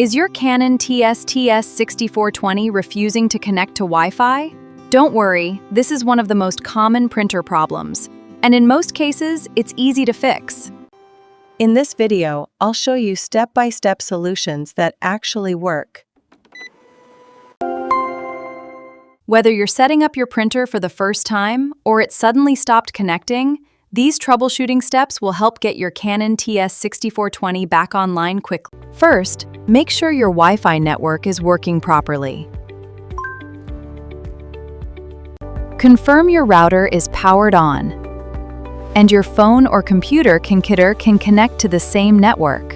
Is your Canon TS6420 refusing to connect to Wi-Fi? Don't worry, this is one of the most common printer problems, and in most cases, it's easy to fix. In this video, I'll show you step-by-step solutions that actually work. Whether you're setting up your printer for the first time or it suddenly stopped connecting, these troubleshooting steps will help get your Canon TS6420 back online quickly. First, make sure your Wi-Fi network is working properly. Confirm your router is powered on, and your phone or computer can connect to the same network.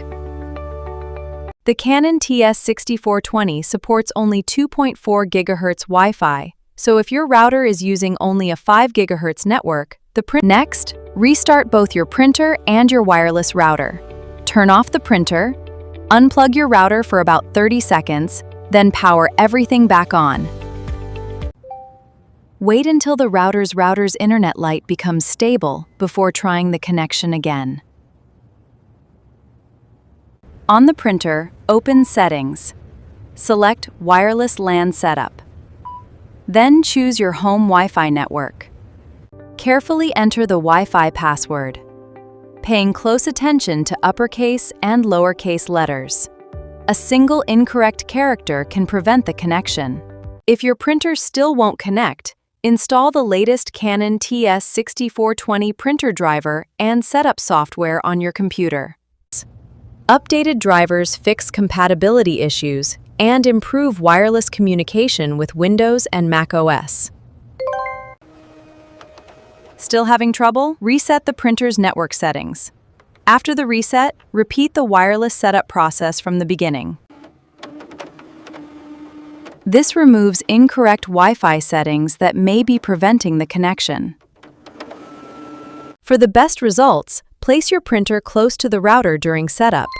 The Canon TS6420 supports only 2.4 GHz Wi-Fi, so if your router is using only a 5 GHz network, Next, restart both your printer and your wireless router. Turn off the printer, unplug your router for about 30 seconds, then power everything back on. Wait until the router's internet light becomes stable before trying the connection again. On the printer, open Settings. Select Wireless LAN Setup. Then choose your home Wi-Fi network. Carefully enter the Wi-Fi password, paying close attention to uppercase and lowercase letters. A single incorrect character can prevent the connection. If your printer still won't connect, install the latest Canon TS6420 printer driver and setup software on your computer. Updated drivers fix compatibility issues and improve wireless communication with Windows and Mac OS. Still having trouble? Reset the printer's network settings. After the reset, repeat the wireless setup process from the beginning. This removes incorrect Wi-Fi settings that may be preventing the connection. For the best results, place your printer close to the router during setup.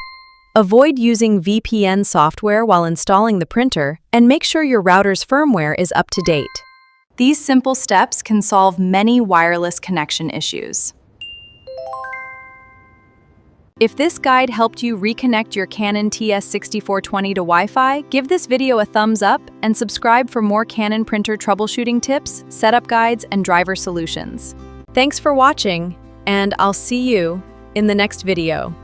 Avoid using VPN software while installing the printer, and make sure your router's firmware is up to date. These simple steps can solve many wireless connection issues. If this guide helped you reconnect your Canon TS6420 to Wi-Fi, give this video a thumbs up and subscribe for more Canon printer troubleshooting tips, setup guides, and driver solutions. Thanks for watching, and I'll see you in the next video.